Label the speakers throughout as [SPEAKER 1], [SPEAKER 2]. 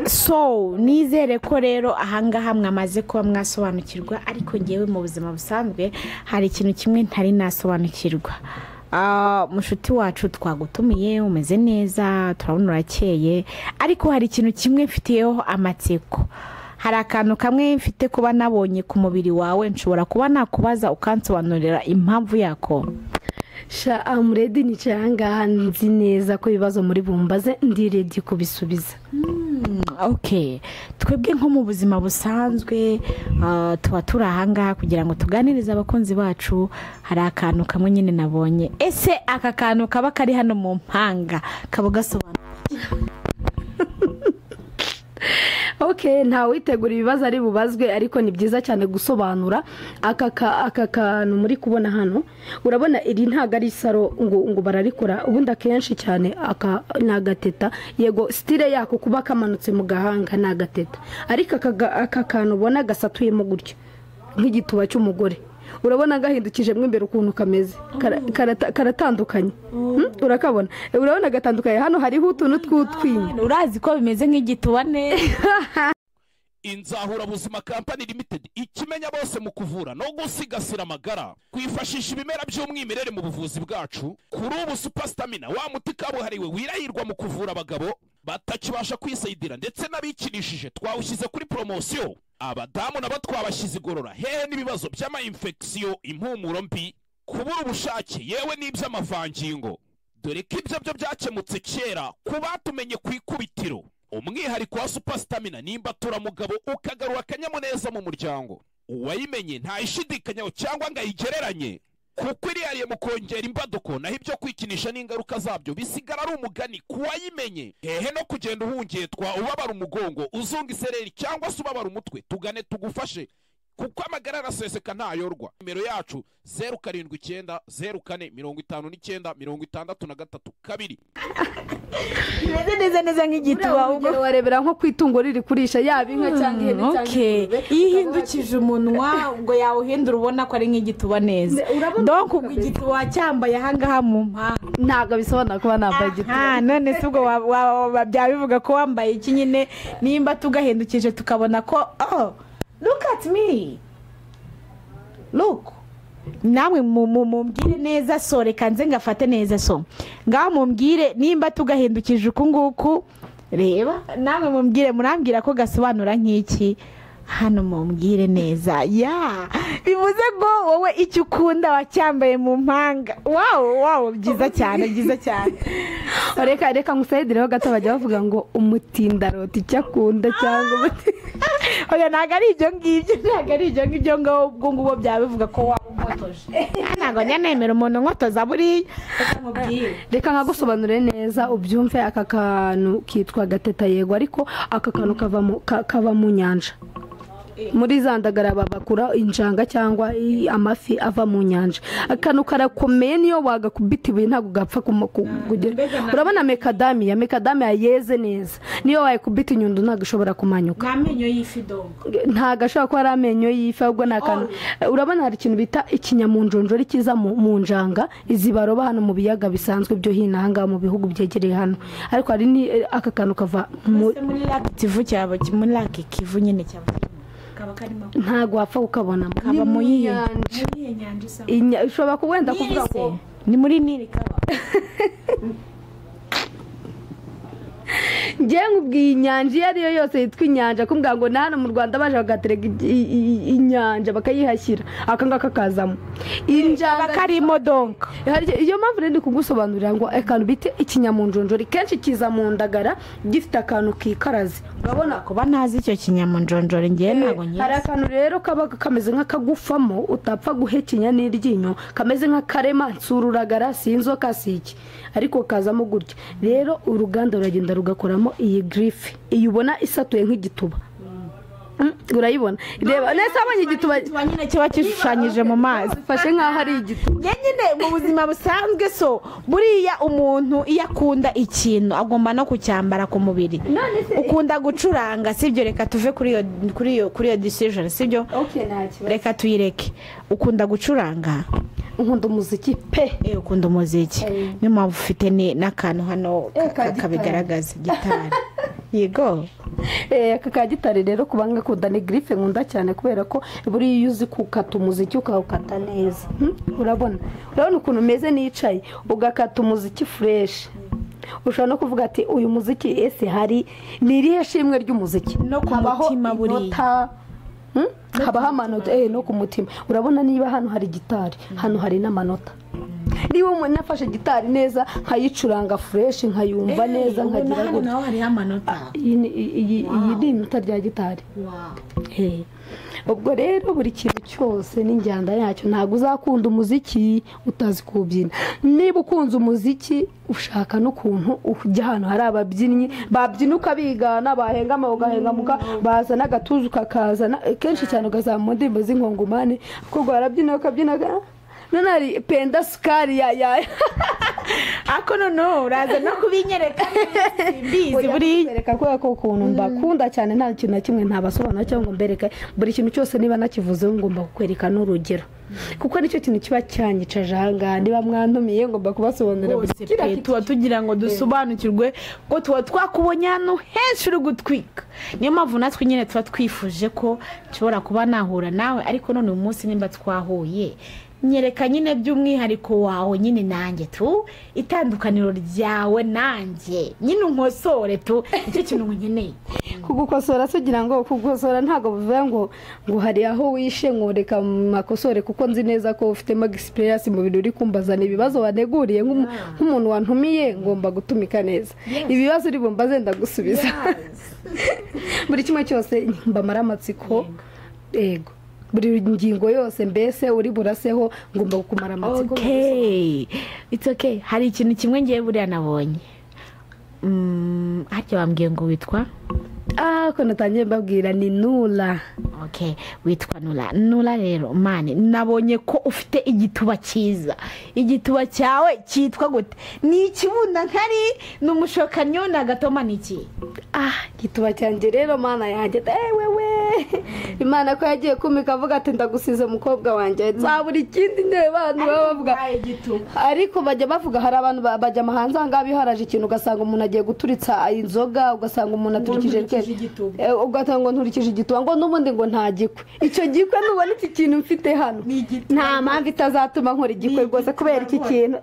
[SPEAKER 1] so nizere ko rero ahangaha mwamaze kuba mwasobanukirwa ariko ngewe mu buzima busanzwe hari ikintu kimwe ntari nasobanukirwa. Mushuti wacu twagutumiye umeze neza turabona urakeye ariko hari ikintu kimwe mfitiyeho amatsiko. Hari akantu kamwe mfite kuba nabonye ku mubiri wawe nshobora kuba nakubaza ukansobanurira impamvu yako.
[SPEAKER 2] Sha amuredi nicaye ahangaha nzi neza ko ibibazo muri bumbaze ndi ready kubisubiza.
[SPEAKER 1] Okay, twebwe nko mu buzima busanzwe tuba turi ahangaha kugira ngo tuganirize abakunzi bacu. Hari akantu kamwe nyine nabonye, ese aka kantu kaba kari hano mu mpanga kaba gasobanura
[SPEAKER 2] Okay, nta witegura ibibazo ari bubazwe ariko ni byiza cyane gusobanura aka kantu muri kubona hano. Urabona iri ntago ari saro ngo bararikora ubundi akenshi cyane aka nagateta, yego style yako kuba kamanutse mu gahanga nagateta, ariko aka kantu ubona gasatuyemo gutyo nk'igituba cy'umugore. Urabona gahindukije mwe imbere ukuntu kameze karatandukanye. Urakabona, urabona gatandukanye hano hariho utuntu tw'utwinyo.
[SPEAKER 1] Urazi ko bimeze nk'igituba neza.
[SPEAKER 3] Inzahura Buzima Company Limited ikimenya bose mu kuvura no gusigasira amagara, kwifashisha ibimera by'umwimerere mu buvuzi bwacu. Kuri ubu Super Stamina wa muti kabuhariwe wirahirwa mu kuvura abagabo batakibasha kwisayidira ndetse n'abikinishije twawushyize kuri promotion. Abadamu nabo twabashyize igorora hehe n'ibibazo by'ama infection, impumuro mbi, kubura ubushake yewe n'iby'amavangingo. Dore ko ibyo byo byakemutse kera kubatumenye ku ikubitiro. Umwihariko wa Super Stamina nimba turamugabo ukagarura akanyamuneza mu muryango. Uwayimenye ntayishidikanyaho cyangwa ngo ayigereranye, kuko iriyariye mu kongera imbaduko naho ibyo kwikinisha n'ingaruka zabyo bisigara ari umugani kuwayimenye. Hehe no kugenda uhungetwa ubabara umugongo, uzunga isereri cyangwa se ubabara umutwe, tugane tugufashe kuko amagara araseseka ntayorwa. Nimero yacu 079 04 59 63 2.
[SPEAKER 1] Neza nk'igituba
[SPEAKER 2] ubwo warebera nko kwitungo riri kurisha yaba inka cyangwa ihene cyangwa
[SPEAKER 1] ingurube. Ihindukije umunwa ubwo yawuhindura ubona ko ari nk'igituba neza. Donc ubwo igituba cyambaye ahangaha mu mpanga
[SPEAKER 2] ntago bisobanura kuba nambaye igituba.
[SPEAKER 1] None se ubwo byabivuga ko wambaye iki nyine nimba tugahindukije tukabona ko look at me, look. Namwe mumbwire neza so reka nze ngafate neza so ngaho mumbwire nimba tugahindukije uku nguku. Reba namwe mumbwire, murambwira ko gasobanura nk'iki hano, mumbwire neza. Bivuze ngo wowe icyo ukunda wacyambaye mu mpanga. Wow, byiza cyane.
[SPEAKER 2] Reka ngusayidireho gato bajya bavuga ngo umutindarota icyo akunda cyangwa
[SPEAKER 1] oya ntago ari ibyo ngibyo ngo ubwo ngubo byabivuga ko wamumotoje. Ntago nyanemera umuntu nkotoza buriya.
[SPEAKER 2] Reka nkagusobanurire neza ubyumve. Aka kantu kitwa gateta, yego, ariko aka kantu kava mu nyanja. Muri zandagara babakura injanga cyangwa amafi ava mu nyanja. Akantu karakomeye niyo wagakubita ibuye ntago gapfa kugera. Urabona mekadamia yeze neza, niyo wayikubita inyundo ntago ishobora kumanyuka.
[SPEAKER 1] Amenyo y'ifi dongo
[SPEAKER 2] ntago ashobora kuba ari amenyo y'ifi, ahubwo nakantu. Urabona hari ikintu bita ikinyamunjonjori kiza mu njanga izi baroba hano mu biyaga bisanzwe byo hina hanga mu bihugu byegereye hano, ariko hari ni aka kantu kava
[SPEAKER 1] muri Kivu cyabo, muri Lake Kivu nyine cyabo.
[SPEAKER 2] Ntago wapfa ukabona
[SPEAKER 1] kaba mu nyanja.
[SPEAKER 2] Ushobora kuwenda kuvuga ngo
[SPEAKER 1] ni muri Nili kaba.
[SPEAKER 2] Ngiye nkubwiye inyanja iyo ariyo yose yitwa inyanja, kumbwira ngo na hano mu Rwanda baje bagatereka inyanja bakayihashyira akangaka kazamo injanga
[SPEAKER 1] karimo donka.
[SPEAKER 2] Iyo mpamvu rero ndi kugusobanurira ngo akantu bite ikinyamunjonjori kenshi kiza mu ndagara gifite akantu kikaraze.
[SPEAKER 1] Urabona kuba ntazi icyo kinyamunjonjori ngiye ntago nyizi.
[SPEAKER 2] Hari akantu rero kaba kameze nk'akagufamo utapfa guhekenya n'iryinyo, kameze nk'akarema nsururagara sinzoka siki, ariko kazamo gutya. Rero uruganda ruragenda rugakoramo iyi grife, iyi ubona isatuye nk'igituba. Urayibona? Reba nese abanye igituba
[SPEAKER 1] nyine kiba kishushanyije mu mazi,
[SPEAKER 2] fashe nkaho ari igituba.
[SPEAKER 1] Nyine mu buzima busanzwe so buriya umuntu iyo akunda ikintu agomba no kucyambara ku mubiri. Ukunda gucuranga sibyo? Reka tuve kuri iyo decision sibyo?
[SPEAKER 2] Okay, ntacyo.
[SPEAKER 1] Reka tuyireke. Ukunda gucuranga?
[SPEAKER 2] Nkunda umuziki pe.
[SPEAKER 1] Ukunda umuziki. Niyo mpamvu ufite n'akantu hano kabigaragaza gitari. Yego.
[SPEAKER 2] aka ka gitari rero kubanga kuda ni grife nkunda cyane kubera ko buri iyo uzi gukata umuziki ukawukata neza urabona ukuntu umeze nicaye ugakata umuziki fresh ushobora no kuvuga ati uyu muziki ese hari ni irihe shimwe ry'umuziki
[SPEAKER 1] no ku mutima buriya
[SPEAKER 2] habaho amanota no ku mutima urabona niba hano hari gitari hano hari n'amanota niba umuntu afashe gitari neza nkayicuranga fresh nkayumva neza nkagira ngo
[SPEAKER 1] naho hari amanota
[SPEAKER 2] iyi ni inota rya gitari ubwo rero buri kintu cyose n'injyana yacyo ntabwo uzakunda umuziki utazi kuwubyina niba ukunze umuziki ushaka n'ukuntu ujya ahantu hari ababyinnyi babyina ukabigana bahengama ugahengamuka bazana agatuza ukakazana kenshi cyane ugasanga mu ndirimbo z'inkongomani kuko barabyina ukabyinaga none hari penda sukari ya
[SPEAKER 1] ako noneho uraza no kubinyereka mbizi buriya
[SPEAKER 2] kubera ko ukuntu mbakunda cyane nta kintu na kimwe ntabasobanura cyangwa ngo mbereke buri kintu cyose niba nakivuzeho ngomba kukwereka n'urugero kuko nicyo kintu kiba cyanyicaje ahangaha niba mwantumiye ngomba kubasobanurira
[SPEAKER 1] buri tuba tugira ngo dusobanukirwe ko tuba twakubonye hano henshi uri gutwika niyo mpamvu natwe nyine tuba twifuje ko nshobora kuba nahura nawe ariko none uyu munsi nimba twahuye nyereka nyine by'umwihariko wawe nyine nanjye tu itandukaniro ryawe nanjye nyine unkosore tu icyo kintu nkeneye
[SPEAKER 2] kugukosora sugira ngo kugukosora ntabwo bivuga ngo hari aho wishe nkoreka makosore kuko nzi neza ko ufitemo experience mu bintu uri kumbazana ibibazo waneguriye nk'umuntu wantumiye ngomba gutumika neza ibibazo uri bumbaze ndagusubiza buri kimwe cyose mbamara amatsiko yego buri ngingo yose mbese uri buraseho ngomba gukumara amatsiko
[SPEAKER 1] it's okay hari ikintu kimwe ngiye buriya nabonye harya wambwiye ngo witwa
[SPEAKER 2] ko natangiye mbabwira ni Nura
[SPEAKER 1] witwa Nura rero mani nabonye ko ufite igituba cyiza igituba cyawe cyitwa gute ni ikibunda nkari ni umushokanyo ni agatoma niki
[SPEAKER 2] igituba cyanjye rero mana yanjye wewe imana ko yagiye kumika avuga ati ndagusize umukobwa wanjye nzabura ikindi abantu baba bavuga ariko bajya bavuga hari abantu bajya amahanze ahangaha biharaje ikintu ugasanga umuntu agiye guturitsa inzoga ugasanga umuntu aturikije ugatanga ngo nturikije igituba ngo n'ubundi ngo nta gikwe icyo gikwe nubona iki kintu mfite hano nta mpamvu itazatuma nkora igikwe rwose kubera iki kintu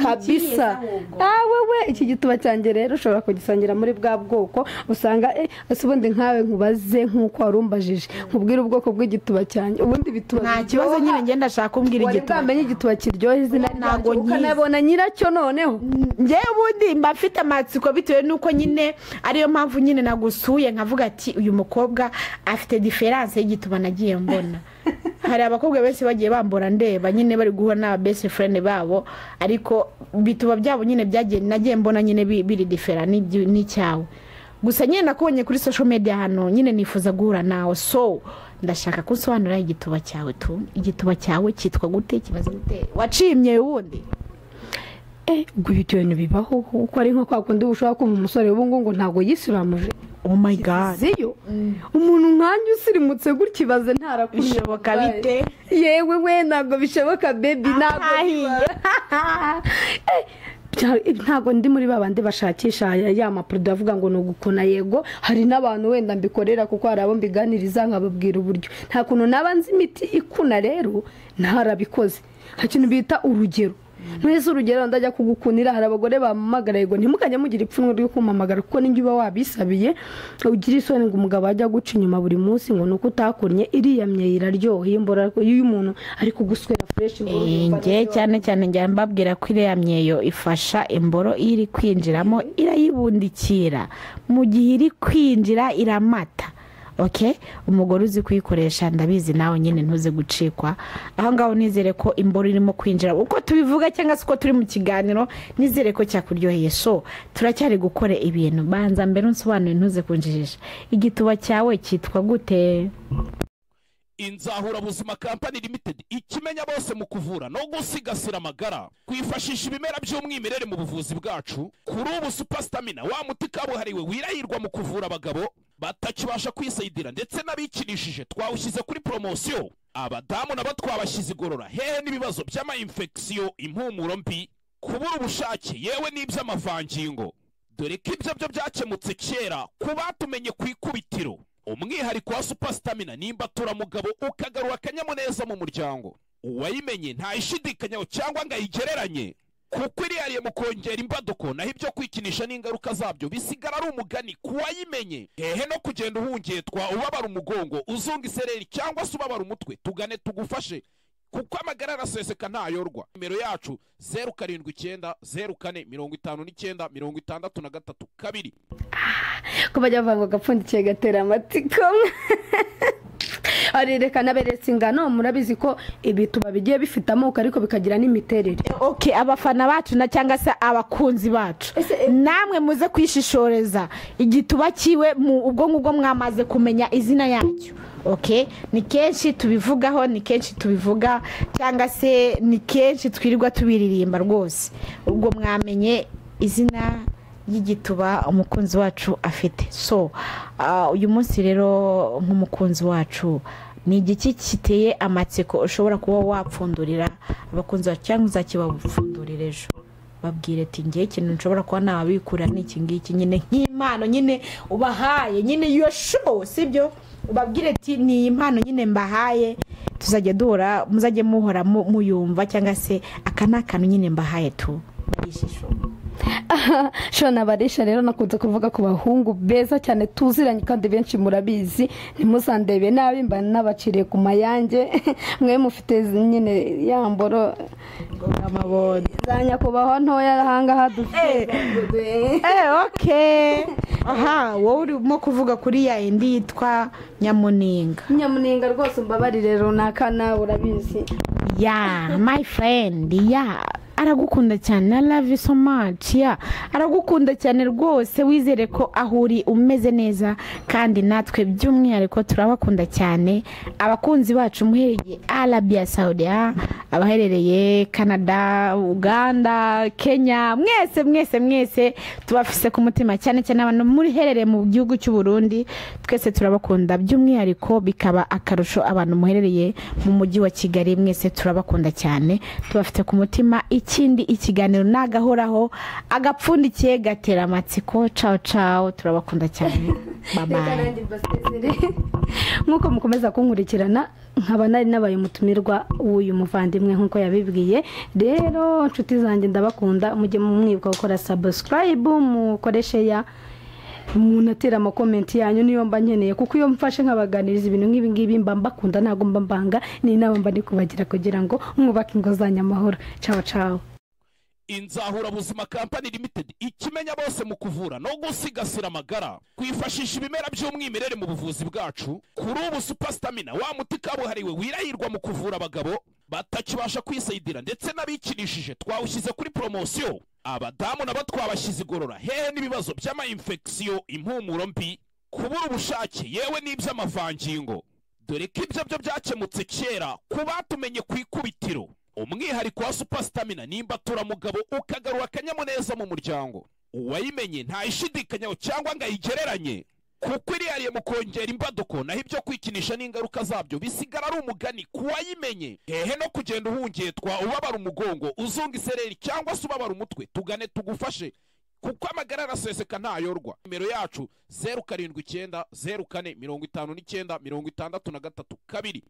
[SPEAKER 2] kabisa iki gituba cyanjye rero ushobora kugisangira muri bwa bwoko usanga ubundi nkawe nkubaze nk'uko warumbajije nkubwira ubwoko bw'igituba cyanjye ubundi bituba
[SPEAKER 1] nta kibazo nyine ngenda ashaka kumbwira igituba
[SPEAKER 2] wamenye igituba kiryoha izina
[SPEAKER 1] ntabwo
[SPEAKER 2] ukanabona nyiracyo noneho
[SPEAKER 1] njyewe ubundi mba mfite amatsiko bitewe n'uko nyine ariyo mpamvu nyine nagusuye nkavuga ati uyu mukobwa afite diferanse y'igituba nagiye mbona hari abakobwa benshi bagiye bambura ndeba nyine bari guhura n'aba best friend babo ariko bituba byabo nyine byagiye nagiye mbona nyine biri diferanse n'icyawe gusa nyine nakubonye kuri social media hano nyine nifuza guhura nawe so ndashaka kunsobanurira igituba cyawe tu igituba cyawe cyitwa gute kibazo gute wacimye wundi
[SPEAKER 2] ubwo ibyo bintu bibaho uko ari nko kwa kundi ushobora kumva umusore w'ubungu ngo ntabwo yisiramuje
[SPEAKER 1] oh my god
[SPEAKER 2] umuntu nkanjye usirimutse gutya ibaze
[SPEAKER 1] ntarakushoboka bite
[SPEAKER 2] yewe we ntabwo bishoboka baby ntabwo ntabwo ndi muri babandi bashakisha ya maproduit avuga ngo ni ugukona yego hari n'abantu wenda mbikorera kuko hari abo mbiganiriza nkababwira uburyo nta kuntu naba nzi imiti ikuna rero ntarabikoze nta kintu bita urugero mwese urugero ndajya kugukunira hari abagore bamamagara yego ntimukajya mugira ipfunwe ryo kumamagara kuko ninjye uba wabisabiye ugira isoni ngo umugabo ajya guca inyuma buri munsi ngo nuko utakunye iriya mye iraryoha imbora iyo umuntu ari kuguswera fresh
[SPEAKER 1] ngiye cyane cyane njya mbabwira ko iriya myeyo ifasha imboro iri kwinjiramo irayibundikira mu gihe iri kwinjira iramata umugore uzi kuyikoresha ndabizi nawe nyine ntuze gucikwa aho ngaho nizere ko imboro irimo kwinjira uko tubivuga cyangwa se uko turi mu kiganiro nizere ko cyakuryoheye so turacyari gukora ibintu banza mbere unsobanure ntuze kunjijisha igituba cyawe cyitwa gute
[SPEAKER 3] Inzahura Buzima Company Limited ikimenya bose mu kuvura no gusigasira amagara kwifashisha ibimera by'umwimerere mu buvuzi bwacu kuri ubu Superstamina wa muti kabuhariwe wirahirwa mu kuvura abagabo batakibasha kwisayidira ndetse n'abikinishije twawushyize kuri promotion abadamu nabo twabashyize igorora hehe n'ibibazo by'ama infection impumuro mbi kubura ubushake yewe n'iby'amavangingo dore ko ibyo byo byakemutse kera ku batumenye ku ikubitiro. Umwihariko wa Super Stamina nimba turamugabo ukagarura akanyamuneza mu muryango, uwayimenye ntayishidikanyaho cyangwa ngo ayigereranye, kuko irihariye mu kongera imbaduko, naho ibyo kwikinisha n'ingaruka zabyo bisigara ari umugani ku wayimenye. Hehe no kugenda uhungetwa ubabara umugongo, uzunga isereri cyangwa se ubabara umutwe, tugane tugufashe kuko amagara araseseka ntayorwa. Nimero yacu 079 04 59 63 2.
[SPEAKER 2] ko bajya bavuga ngo gapfundikiye gatera amatsiko. Arerekana beretse ingano, murabizi ko ibituba bigiye bifite amoko ariko bikagira n'imiterere.
[SPEAKER 1] Okay, abafana bacu na cyangwa se abakunzi bacu, namwe muze kwishishoreza igituba kiwe mu ubwo ngubwo mwamaze kumenya izina yacyo. Okay, ni kenshi tubivugaho, ni kenshi tubivuga, cyangwa se ni kenshi twirirwa tubiririmba rwose. Ubwo mwamenye izina y'igituba umukunzi wacu afite. So uyu munsi rero nk'umukunzi wacu, ni igiki kiteye amatsiko ushobora kuba wapfundurira abakunzi bacu, cyangwa uzakibapfundurira ejo? Babwire ati ngiye ikintu nshobora kuba nababikura n'iki ngiki, nyine nk'impano nyine ubahaye, nyine iyo show, sibyo? Ubabwire ati ni impano nyine mbahaye, tuzajya duhora, muzajye muhora muyumva, cyangwa se aka n'akantu nyine mbahaye tu bishisho.
[SPEAKER 2] Shona barisha rero nakunze kuvuga ku bahungu beza cyane tuziranye kandi benshi murabizi, ntimuzandebe nabi mba nabaciriye ku mayange. Mwe mufite nyine yamboro
[SPEAKER 1] amabone
[SPEAKER 2] zanya kubaho ntoya hanga hadufite.
[SPEAKER 1] Okay. Aha, wowe urimo kuvuga kuri ya indi yitwa Nyamuninga.
[SPEAKER 2] Nyamuninga rwose mbabarire runaka nawe urabizi.
[SPEAKER 1] Yeah, my friend, yeah. Aragukunda cyane, I love you so much. Yeah, aragukunda cyane rwose, wizere ko ahuri umeze neza, kandi natwe by'umwihariko turabakunda cyane. Abakunzi bacu muhereye Arabia Saudi, abaherereye Canada, Uganda, Kenya, mwese tubafise ku mutima cyane cyane abantu muri herereye mu gihugu cy'u Burundi, twese turabakunda by'umwihariko, bikaba akarusho abantu muherereye mu mujyi wa Kigali, mwese turabakunda cyane, tubafite ku mutima. Ikindi ikiganiro nagahoraho, agapfundikiye gatera amatsiko. Ciao, turabakunda cyane. Bye bye.
[SPEAKER 2] Nkuko mukomeza kunkurikirana, nkaba nari nabaye umutumirwa w'uyu muvandimwe nkuko yabibwiye. Rero inshuti zanjye ndabakunda, mujye mumwibuka gukora subscribe, mukoreshe ya munatera ama comment yanyu niyo mba nkeneye, kuko iyo mfashe nkabaganiriza ibintu nk'ibi ngibi mba mbakunda, ntago mba mbanga, ni inama mba ndi kubagira kugira ngo mwubake ingo zanyu amahoro. Ciao.
[SPEAKER 3] Inzahura Buzima Company Limited, ikimenya bose mu kuvura no gusigasira amagara, kwifashisha ibimera by'umwimerere mu buvuzi bwacu. Kuri ubu Super Stamina wa muti kabuhariwe wirahirwa mu kuvura abagabo batakibasha kwisayidira ndetse n'abikinishije, twawushyize kuri promotion. Abadamu nabo twabashyize igorora, hehe n'ibibazo by'ama infection, impumuro mbi, kubura ubushake, yewe n'iby'amavangingo, dore ko ibyo byo byakemutse kera ku batumenye ku ikubitiro. Umwihariko wa Super Stamina nimba turamugabo ukagarura akanyamuneza mu muryango, uwayimenye ntayishidikanyaho cyangwa ngo ayigereranye, kuko irihariye mu kongera imbaduko, naho ibyo kwikinisha n'ingaruka zabyo bisigara ari umugani ku wayimenye. Hehe no kugenda uhungetwa ubabara umugongo, uzunga isereri cyangwa se ubabara umutwe, tugane tugufashe kuko amagara araseseka ntayorwa. Nimero yacu 079 04 59 63 2.